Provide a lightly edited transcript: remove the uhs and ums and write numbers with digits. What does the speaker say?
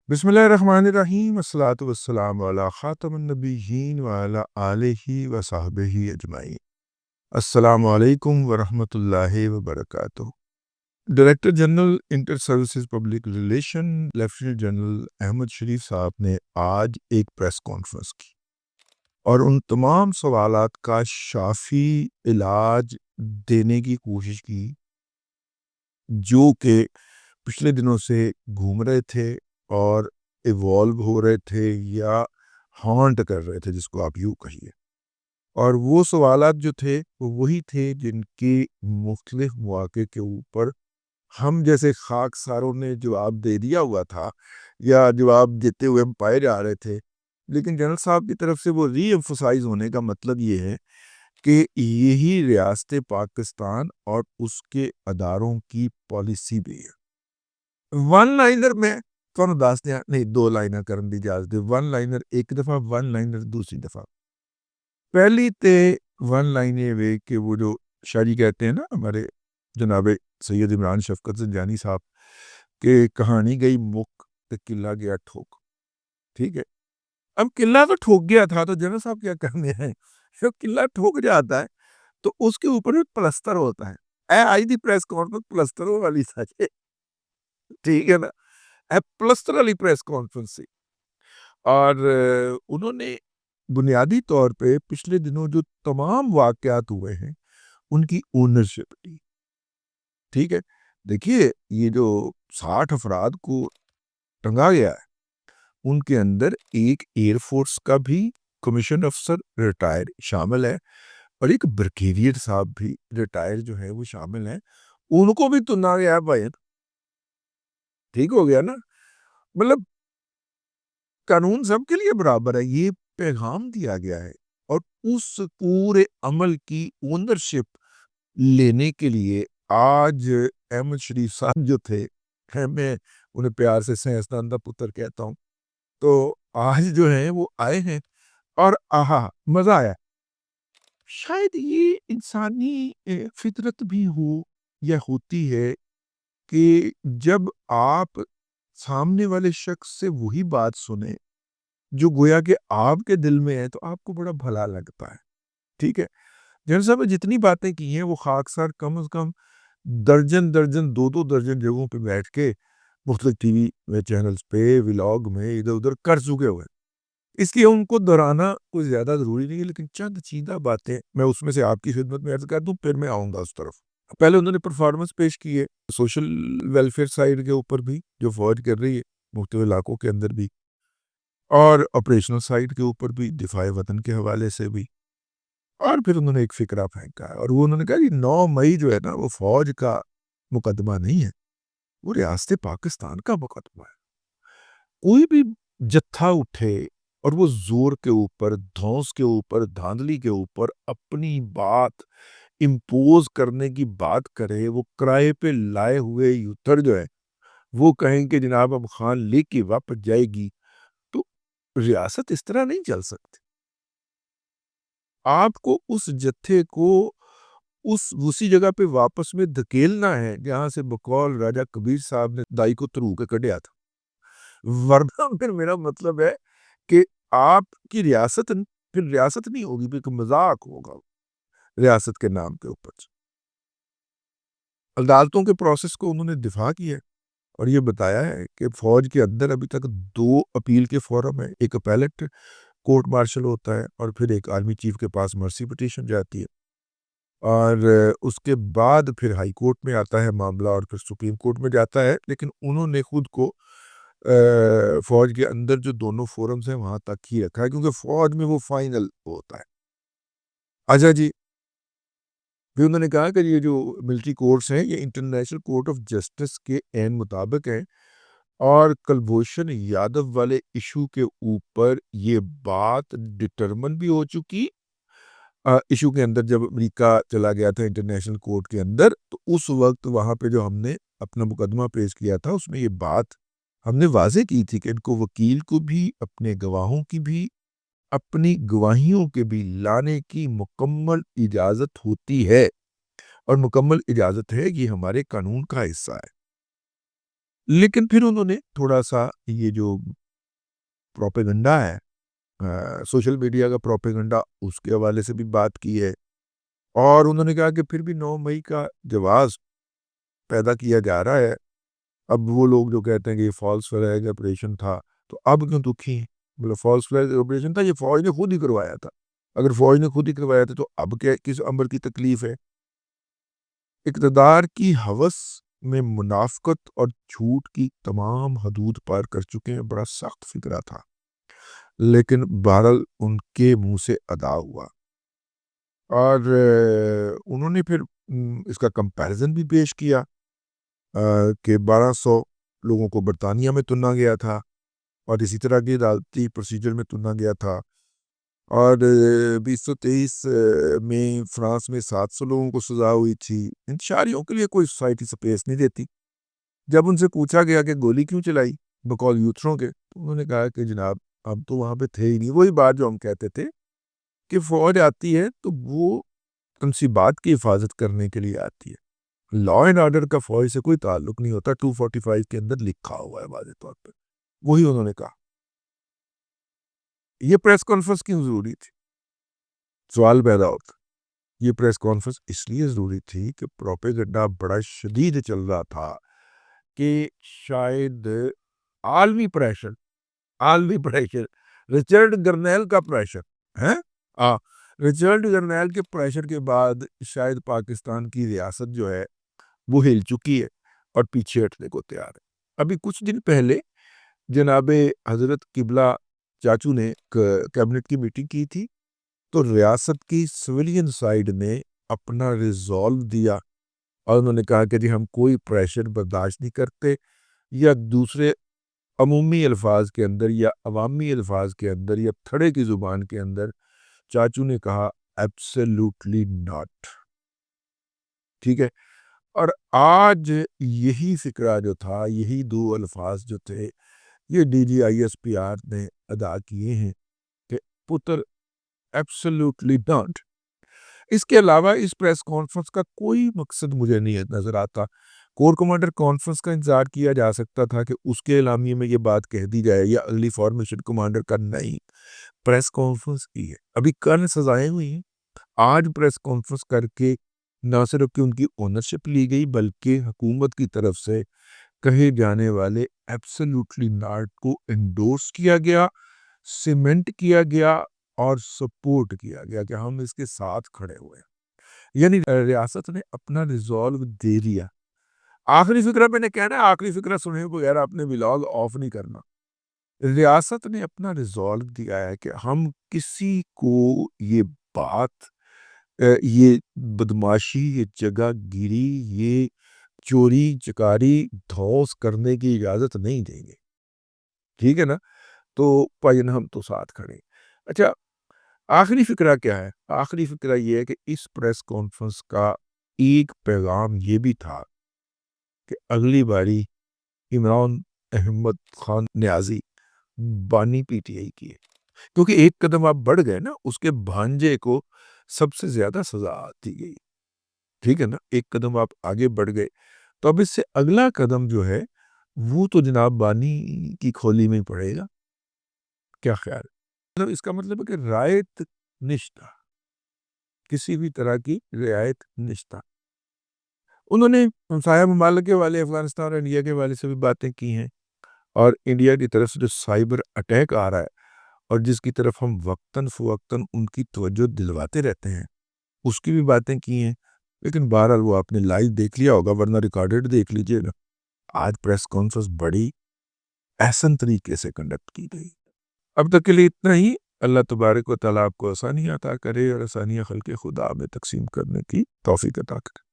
بسم اللہ الرحمن الرحیم، الصلاۃ والسلام علی خاتم النبیین وعلی آلہ وصحبہ اجمعین۔ السلام علیکم ورحمۃ اللہ وبرکاتہ۔ Director general inter services public relation lieutenant general Ahmed Sharif صاحب نے آج ایک پریس کانفرنس کی اور ان تمام سوالات کا شافی علاج دینے کی کوشش کی جو کہ پچھلے دنوں سے گھوم رہے تھے اور ایوالو ہو رہے تھے یا ہانٹ کر رہے تھے، جس کو آپ یوں کہیے۔ اور وہ سوالات جو تھے وہ وہی تھے جن کے مختلف مواقع کے اوپر ہم جیسے خاک ساروں نے جواب دے دیا ہوا تھا یا جواب دیتے ہوئے ہم پائے جا رہے تھے، لیکن جنرل صاحب کی طرف سے وہ ری ایمفسائز ہونے کا مطلب یہ ہے کہ یہی ریاست پاکستان اور اس کے اداروں کی پالیسی بھی ہے۔ ون لائنر میں کون دس دیا نہیں، دو لائنر کرن دی اجازت دے۔ ون لائنر ایک دفعہ، ون لائنر دوسری دفعہ۔ پہلی تے ون لائن یہ وے کہ وہ جو شاعری کہتے ہیں نا ہمارے جناب سید عمران شفقت زنجانی صاحب کہ کہانی گئی مک تے قلعہ گیا ٹھوک، ٹھیک ہے۔ اب قلعہ تو ٹھوک گیا تھا تو جنرل صاحب کیا کرنے ہیں، جب قلعہ ٹھوک جاتا ہے تو اس کے اوپر بھی پلستر ہوتا ہے۔ اے آئی دی پریس کانفرنس پلستر والی سچ ہے، ٹھیک ہے نا، اے پلستر والی پریس کانفرنس سی۔ اور انہوں نے بنیادی طور پہ پچھلے دنوں جو تمام واقعات ہوئے ہیں ان کی اونرشپ لی، ٹھیک ہے۔ دیکھیے یہ جو 60 افراد کو ٹنگا گیا ہے ان کے اندر ایک ایئر فورس کا بھی کمیشن افسر ریٹائر شامل ہے اور ایک بریگیڈیئر صاحب بھی ریٹائر جو ہے وہ شامل ہیں، ان کو بھی تنا گیا ہے بھائی، ٹھیک ہو گیا نا۔ مطلب قانون سب کے لیے برابر ہے، یہ پیغام دیا گیا ہے۔ اور اس پورے عمل کی اونرشپ لینے کے لیے آج احمد شریف صاحب جو تھے، میں انہیں پیار سے سائنسدان دا پتر کہتا ہوں، تو آج جو ہیں وہ آئے ہیں اور آہا مزہ آیا۔ شاید یہ انسانی فطرت بھی ہو یا ہوتی ہے کہ جب آپ سامنے والے شخص سے وہی بات سنیں جو گویا کہ آپ کے دل میں ہے تو آپ کو بڑا بھلا لگتا ہے، ٹھیک ہے۔ جنرل صاحب نے جتنی باتیں کی ہیں وہ خاکسار کم از کم درجن دو درجن جگہوں پہ بیٹھ کے مختلف ٹی وی چینلز پہ ولاگ میں ادھر ادھر کر چکے ہوئے، اس لیے ان کو دہرانا کوئی زیادہ ضروری نہیں ہے، لیکن چند چیدہ باتیں میں اس میں سے آپ کی خدمت میں عرض کر دوں، پھر میں آؤں گا اس طرف۔ پہلے انہوں نے پرفارمنس پیش کی ہے سوشل ویلفیئر سائیڈ کے اوپر بھی جو فوج کر رہی ہے مختلف علاقوں کے اندر بھی، اور آپریشنل سائیڈ کے اوپر بھی دفاع وطن کے حوالے سے بھی۔ اور پھر انہوں نے ایک فکرہ پھینکا ہے اور وہ انہوں نے کہا کہ 9 مئی جو ہے نا وہ فوج کا مقدمہ نہیں ہے، وہ ریاست پاکستان کا مقدمہ ہے۔ کوئی بھی جتھا اٹھے اور وہ زور کے اوپر، دھونس کے اوپر، دھاندلی کے اوپر اپنی بات امپوز کرنے کی بات کرے، وہ کرائے پہ لائے ہوئے یوتھر جو ہے وہ کہیں کہ جناب اب خان لے کے واپس جائے گی، تو ریاست اس طرح نہیں چل سکتی۔ آپ کو اس جتھے کو اسی جگہ پہ واپس میں دھکیلنا ہے جہاں سے بقول راجہ کبیر صاحب نے دائی کو ترو کے کڈیا تھا، ورنہ پھر میرا مطلب ہے کہ آپ کی ریاست پھر ریاست نہیں ہوگی، پھر مذاق ہوگا ریاست کے نام کے اوپر۔ عدالتوں کے پروسیس کو انہوں نے دفاع کیا اور یہ بتایا ہے کہ فوج کے اندر ابھی تک 2 اپیل کے فورم ہیں، ایک اپیلٹ کورٹ مارشل ہوتا ہے اور پھر ایک آرمی چیف کے پاس مرسی پٹیشن جاتی ہے، اور اس کے بعد پھر ہائی کورٹ میں آتا ہے معاملہ اور پھر سپریم کورٹ میں جاتا ہے، لیکن انہوں نے خود کو فوج کے اندر جو دونوں فورمز ہیں وہاں تک ہی رکھا ہے کیونکہ فوج میں وہ فائنل ہوتا ہے۔ اچھا جی، پھر انہوں نے کہا کہ یہ جو ملٹری کورٹس ہیں یہ انٹرنیشنل کورٹ آف جسٹس کے عین مطابق ہیں، اور کلبھوشن یادو والے ایشو کے اوپر یہ بات ڈٹرمن بھی ہو چکی۔ ایشو کے اندر جب امریکہ چلا گیا تھا انٹرنیشنل کورٹ کے اندر تو اس وقت وہاں پہ جو ہم نے اپنا مقدمہ پیش کیا تھا اس میں یہ بات ہم نے واضح کی تھی کہ ان کو وکیل کو بھی اپنے گواہوں کی بھی اپنی گواہیوں کے بھی لانے کی مکمل اجازت ہوتی ہے، اور مکمل اجازت ہے، یہ ہمارے قانون کا حصہ ہے۔ لیکن پھر انہوں نے تھوڑا سا یہ جو پروپیگنڈا ہے، سوشل میڈیا کا پروپیگنڈا، اس کے حوالے سے بھی بات کی ہے، اور انہوں نے کہا کہ پھر بھی 9 مئی کا جواز پیدا کیا جا رہا ہے۔ اب وہ لوگ جو کہتے ہیں کہ یہ فالس فلیگ آپریشن تھا، تو اب کیوں دکھی ہیں؟ مطلب فالس فلیگ آپریشن تھا، یہ فوج نے خود ہی کروایا تھا۔ اگر فوج نے خود ہی کروایا تھا تو اب کیا کس امر کی تکلیف ہے؟ اقتدار کی ہوس میں منافقت اور جھوٹ کی تمام حدود پار کر چکے ہیں۔ بڑا سخت فکرہ تھا، لیکن بہرحال ان کے منہ سے ادا ہوا، اور انہوں نے پھر اس کا کمپیریزن بھی پیش کیا کہ 1200 لوگوں کو برطانیہ میں تنا گیا تھا، اور اسی طرح کی عدالتی پروسیجر میں تنا گیا تھا، اور 2023 میں فرانس میں 700 لوگوں کو سزا ہوئی تھی۔ انتشاریوں کے لیے کوئی سوسائٹی سپیس نہیں دیتی۔ جب ان سے پوچھا گیا کہ گولی کیوں چلائی بقول یوتھروں کے، تو انہوں نے کہا کہ جناب ہم تو وہاں پہ تھے ہی نہیں۔ وہی بات جو ہم کہتے تھے کہ فوج آتی ہے تو وہ تنصیبات کی حفاظت کرنے کے لیے آتی ہے، لا اینڈ آرڈر کا فوج سے کوئی تعلق نہیں ہوتا۔ 245 کے اندر لکھا ہوا ہے واضح طور پہ۔ وہی انہوں نے کہا۔ یہ پریس کانفرنس کیوں ضروری تھی؟ سوال پیدا ہوتا۔ یہ پریس کانفرنس اس لیے ضروری تھی کہ پروپیگنڈا بڑا شدید چل رہا تھا کہ شاید عالمی پریشر رچرڈ گرنیل کا پریشر ہے، رچرڈ گرنیل کے پریشر کے بعد شاید پاکستان کی ریاست جو ہے وہ ہل چکی ہے اور پیچھے ہٹنے کو تیار ہے۔ ابھی کچھ دن پہلے جناب حضرت قبلہ چاچو نے کیبنٹ کی میٹنگ کی تھی، تو ریاست کی سویلین سائیڈ نے اپنا ریزولو دیا، اور انہوں نے کہا کہ جی ہم کوئی پریشر برداشت نہیں کرتے، یا دوسرے عمومی الفاظ کے اندر یا عوامی الفاظ کے اندر یا تھڑے کی زبان کے اندر چاچو نے کہا ایبسلیوٹلی ناٹ۔ ٹھیک ہے، اور آج یہی فکرہ جو تھا، یہی دو الفاظ جو تھے، یہ D G I S P R نے ادا کیے ہیں کہ پتر ایبسلیوٹلی ناٹ۔ اس کے علاوہ اس پریس کانفرنس کا کوئی مقصد مجھے نہیں نظر آتا۔ کور کمانڈر کانفرنس کا انتظار کیا جا سکتا تھا کہ اس کے اعلامیے میں یہ بات کہہ دی جائے، یا اگلی فارمیشن کمانڈر کا، نہیں، پریس کانفرنس کی ہے۔ ابھی کل سزائیں ہوئی ہیں، آج پریس کانفرنس کر کے نہ صرف کہ ان کی اونرشپ لی گئی، بلکہ حکومت کی طرف سے کہے جانے والے ایبسلیوٹلی ناٹ کو انڈورس کیا گیا، سیمنٹ کیا گیا اور سپورٹ کیا گیا کہ ہم اس کے ساتھ کھڑے ہوئے ہیں۔ یعنی ریاست نے اپنا ریزولو دے دیا۔ آخری فکرہ میں نے کہنا ہے، آخری فکرہ سنے بغیر اپنے ولاگ آف نہیں کرنا۔ ریاست نے اپنا ریزولو دیا ہے کہ ہم کسی کو یہ بات، یہ بدماشی، یہ جگہ گیری، یہ چوری چکاری دھوس کرنے کی اجازت نہیں دیں گے۔ ٹھیک ہے نا؟ تو پائن ہم تو ساتھ کھڑے۔ اچھا، آخری فکرہ کیا ہے؟ آخری فکرہ یہ ہے کہ اس پریس کانفرنس کا ایک پیغام یہ بھی تھا کہ اگلی باری عمران احمد خان نیازی بانی پی ٹی آئی کی ہے، کیونکہ ایک قدم آپ بڑھ گئے نا، اس کے بھانجے کو سب سے زیادہ سزا دی گئی۔ ٹھیک ہے نا؟ ایک قدم آپ آگے بڑھ گئے، تو اب اس سے اگلا قدم جو ہے وہ تو جناب بانی کی کھولی میں پڑے گا۔ کیا خیال ہے؟ اس کا مطلب ہے کہ رعایت نشتہ، کسی بھی طرح کی رعایت نشتہ۔ انہوں نے ہمسایہ ممالک کے والے افغانستان اور انڈیا کے والے سے بھی باتیں کی ہیں، اور انڈیا کی طرف سے جو سائبر اٹیک آ رہا ہے اور جس کی طرف ہم وقتاً فوقتاً ان کی توجہ دلواتے رہتے ہیں، اس کی بھی باتیں کی ہیں۔ لیکن بہرحال وہ آپ نے لائیو دیکھ لیا ہوگا، ورنہ ریکارڈڈ دیکھ لیجئے گا۔ آج پریس کانفرنس بڑی احسن طریقے سے کنڈکٹ کی گئی۔ اب تک کے لیے اتنا ہی۔ اللہ تبارک و تعالیٰ آپ کو آسانیاں عطا کرے اور آسانیاں خلق خدا میں تقسیم کرنے کی توفیق عطا کرے۔